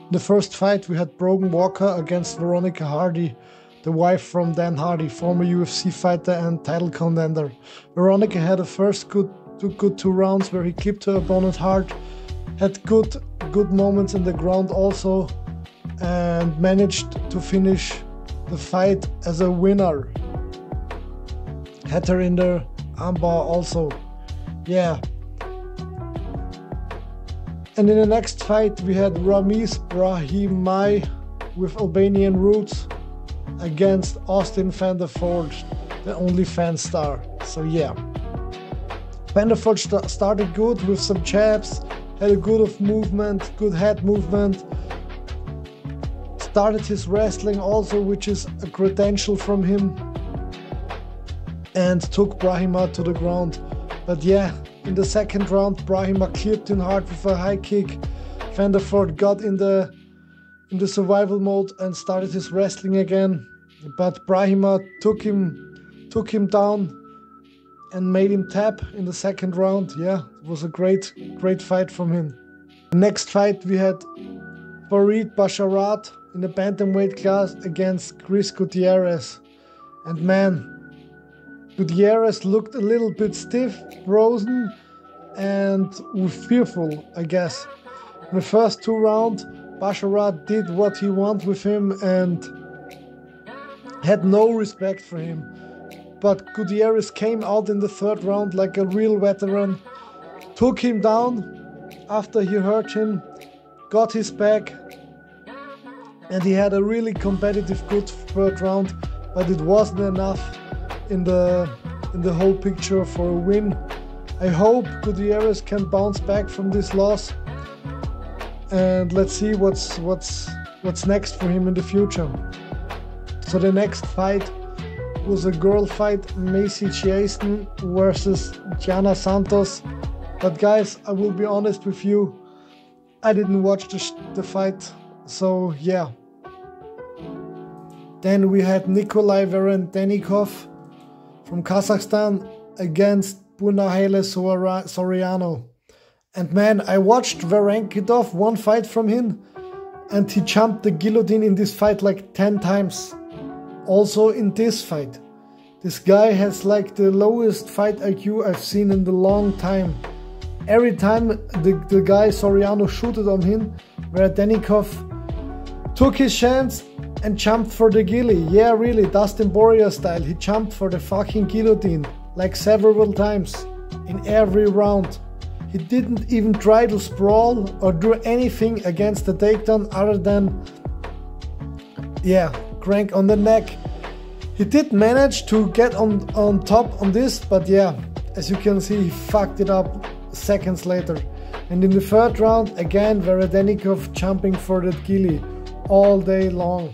In the first fight, we had Brogan Walker against Veronica Hardy, the wife from Dan Hardy, former UFC fighter and title contender. Veronica had a first good 2 rounds where he clipped her opponent hard, had good moments in the ground also, and managed to finish the fight as a winner. Had her in the armbar also. Yeah. And in the next fight we had Ramiz Brahimaj with Albanian roots against Austin van der Voort, the OnlyFans star. So yeah. Van der Voort started good with some jabs, had a good head movement. Started his wrestling also, which is a credential from him, and took Brahimaj to the ground. But yeah, in the second round, Brahimaj clipped him hard with a high kick. Van der Voort got in the survival mode and started his wrestling again. But Brahimaj took him down and made him tap in the second round. Yeah, it was a great fight from him. Next fight we had Farid Basharat in the bantamweight class against Chris Gutierrez. And man, Gutierrez looked a little bit stiff, frozen, and fearful, I guess. In the first 2 rounds, Basharat did what he wanted with him and had no respect for him. But Gutierrez came out in the 3rd round like a real veteran, took him down after he hurt him, got his back, and he had a really competitive good 3rd round, but it wasn't enough in the whole picture for a win. I hope Gutierrez can bounce back from this loss, and let's see what's next for him in the future. So the next fight was a girl fight, Macy Chiasson versus Gianna Santos. But guys, I will be honest with you, I didn't watch the fight, so yeah. Then we had Nikolai Verendenikov from Kazakhstan against Bunahele Soriano. And man, I watched Verenkidov one fight from him, and he jumped the guillotine in this fight like 10 times. Also in this fight. This guy has like the lowest fight IQ I've seen in a long time. Every time the guy Soriano shooted on him, Veredenikov took his chance and jumped for the gilly. Yeah, really, Dustin Poirier style. He jumped for the fucking guillotine like several times in every round. He didn't even try to sprawl or do anything against the takedown other than, yeah, crank on the neck. He did manage to get on top on this, but yeah, as you can see, he fucked it up seconds later. And in the 3rd round, again, Veredenikov jumping for that gilly all day long.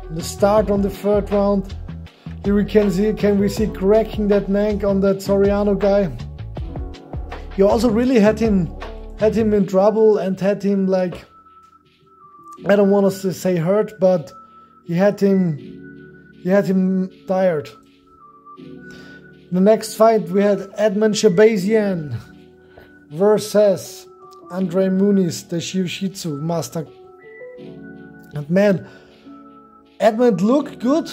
In the start on the 3rd round, here we can see cracking that neck on that Soriano guy. He also really had him in trouble and had him like, I don't want to say hurt, but he had him tired. In the next fight we had Edmund Shabazian versus Andre Muniz, the Jiu-Jitsu master. And man, Edmund looked good.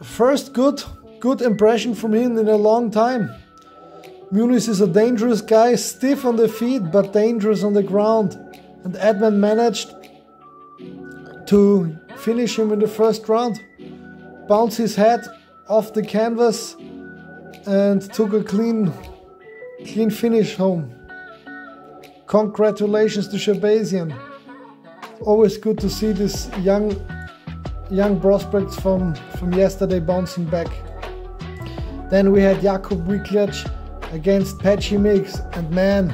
First good impression from him in a long time. Muniz is a dangerous guy, stiff on the feet but dangerous on the ground. And Edmund managed to finish him in the 1st round. Bounced his head off the canvas and took a clean finish home. Congratulations to Shabazian. Always good to see this young prospects from yesterday bouncing back. Then we had Jakub Wiklacz against Patchy Mix, and man,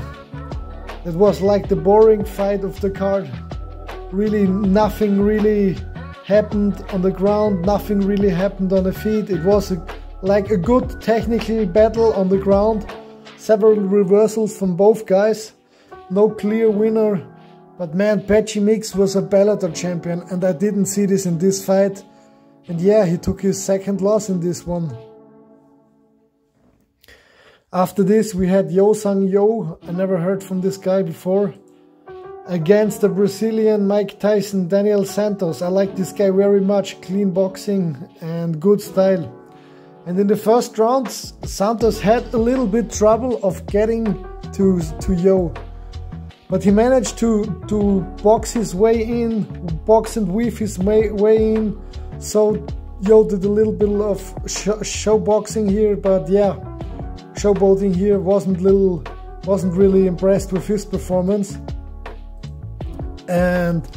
it was like the boring fight of the card. Really, nothing really happened on the ground, nothing really happened on the feet. It was like a good technical battle on the ground. Several reversals from both guys. No clear winner. But man, Patchy Mix was a Bellator champion, and I didn't see this in this fight. And yeah, he took his 2nd loss in this one. After this we had Yo Sang Yo. I never heard from this guy before. against the Brazilian Mike Tyson, Daniel Santos. I like this guy very much, clean boxing and good style. And in the first round, Santos had a little bit trouble of getting to Yo. But he managed to box his way in, box and weave his way in. So Yo did a little bit of show boxing here, but yeah, showboating here, wasn't really impressed with his performance. And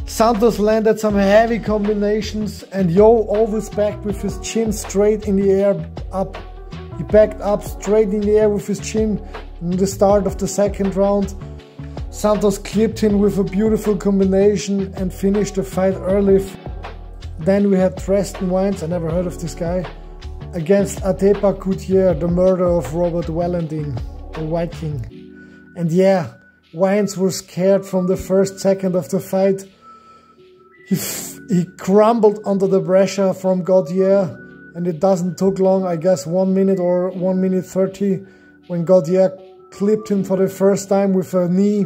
Santos landed some heavy combinations, and Yo always backed with his chin straight in the air up. He backed up straight in the air with his chin in the start of the second round. Santos clipped him with a beautiful combination and finished the fight early. Then we had Preston Wines, I never heard of this guy, against Atepa Coutier, the murder of Robert Valentine, the Viking. And yeah, Wines was scared from the first second of the fight. He crumbled under the pressure from Gautier, and it doesn't took long, I guess 1 minute or 1 minute 30, when Gautier clipped him for the first time with a knee.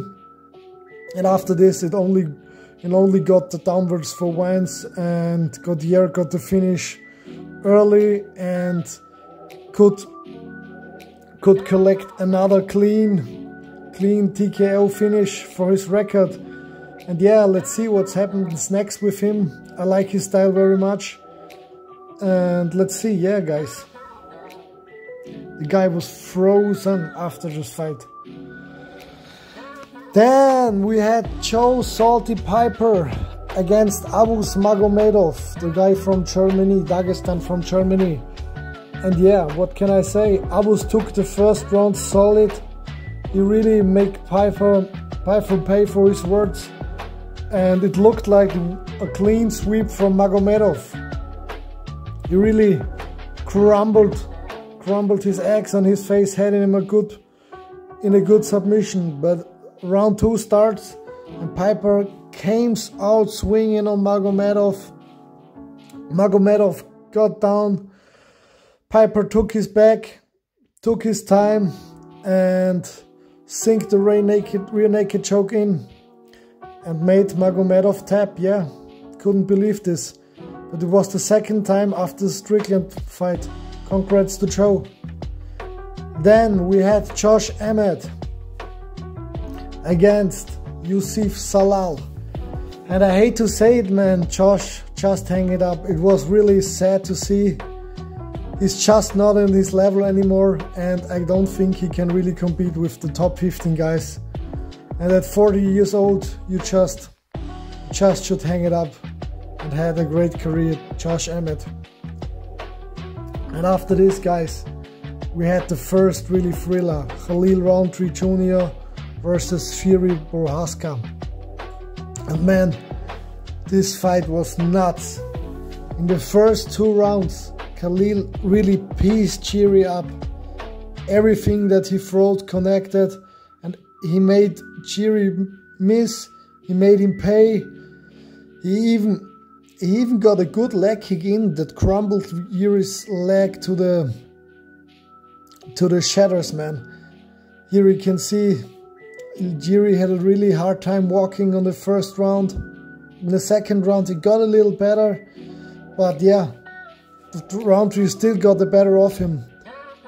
And after this, it only got the downwards for Wines, and Gautier got the finish early and could collect another clean TKO finish for his record. And yeah, let's see what's happens next with him. I like his style very much. And let's see, yeah guys. The guy was frozen after this fight. Then we had Joe Salty Piper against Abus Magomedov, the guy from Germany, Dagestan from Germany. And yeah, what can I say? Abus took the first round solid. He really made Piper pay for his words. And it looked like a clean sweep from Magomedov. He really crumbled his eggs on his face, heading him in a good submission. But round 2 starts and Piper came out swinging on Magomedov. Magomedov got down. Piper took his back, took his time, and sinked the rear naked choke in and made Magomedov tap. Yeah, couldn't believe this. But it was the second time after the Strickland fight. Congrats to Joe. Then we had Josh Emmett against Yusuf Salal. And I hate to say it, man, Josh just hang it up. It was really sad to see. He's just not in his level anymore, and I don't think he can really compete with the top 15 guys. And at 40 years old, you just should hang it up. And had a great career, Josh Emmett. And after this, guys, we had the first really thriller, Khalil Roundtree Jr. versus Fury Prohaska. And man, this fight was nuts. In the first 2 rounds, Khalil really pieced Fury up. Everything that he throwed connected, and he made Fury miss. He made him pay. He even got a good leg kick in that crumbled Yuri's leg to the shatters, man. Here you can see Yuri had a really hard time walking on the first round. In the second round he got a little better, but yeah, the Roundtree still got the better of him.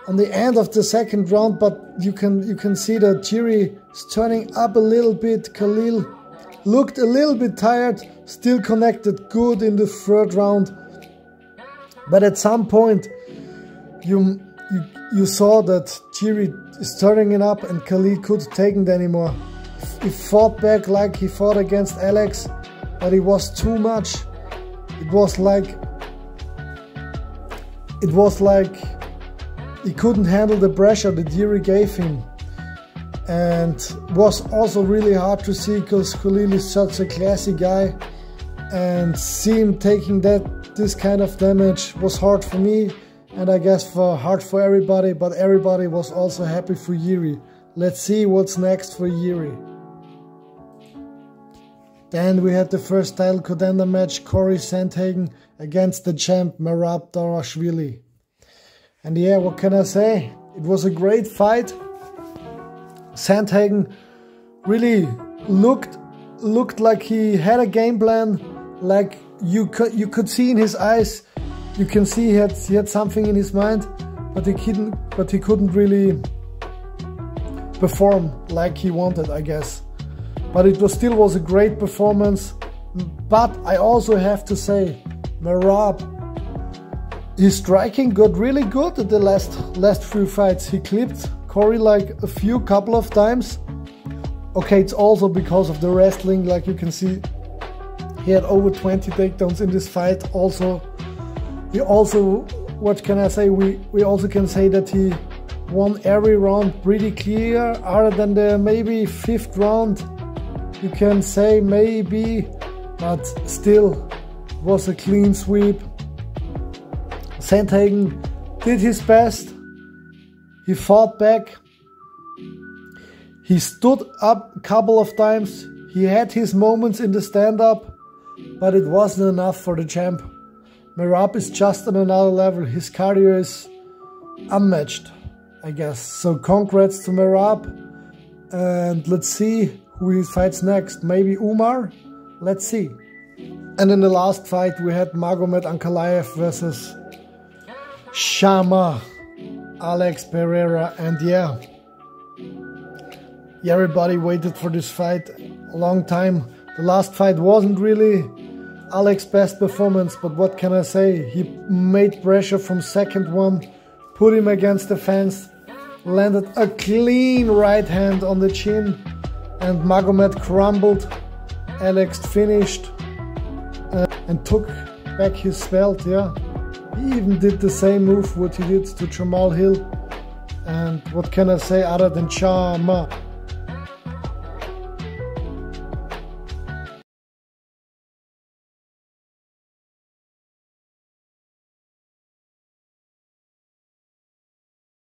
On the end of the second round, but you can see that Yuri is turning up a little bit. Khalil looked a little bit tired, still connected good in the third round. But at some point, you saw that Yuri is turning it up and Khalil couldn't take it anymore. He fought back like he fought against Alex, but it was too much. It was like he couldn't handle the pressure that Yuri gave him. And was also really hard to see because Khalil is such a classy guy, and see him taking this kind of damage was hard for me, and I guess hard for everybody, but everybody was also happy for Yuri. Let's see what's next for Yuri. Then we had the first title contender match, Corey Sandhagen against the champ Merab Dvalishvili. And yeah, what can I say? It was a great fight. Sandhagen really looked like he had a game plan. Like you could see in his eyes, you can see he had something in his mind, but he couldn't really perform like he wanted, I guess. But it still was a great performance. But I also have to say, Merab, his striking got really good at the last few fights. He clipped Corey like a couple of times. Okay, it's also because of the wrestling. Like you can see, he had over 20 takedowns in this fight. What can I say? We also can say that he won every round pretty clear, other than the maybe 5th round. You can say maybe, but still was a clean sweep. Sandhagen did his best. He fought back. He stood up a couple of times. He had his moments in the stand-up, but it wasn't enough for the champ. Merab is just on another level. His cardio is unmatched, I guess. So congrats to Merab. And let's see who he fights next. Maybe Umar? Let's see. And in the last fight we had Magomed Ankalaev versus Shama Alex Pereira. And yeah, everybody waited for this fight a long time. The last fight wasn't really Alex's best performance, but what can I say? He made pressure from second one, put him against the fence, landed a clean right hand on the chin, and Magomed crumbled. Alex finished and took back his belt. Yeah, he even did the same move what he did to Jamal Hill. And what can I say other than Shama?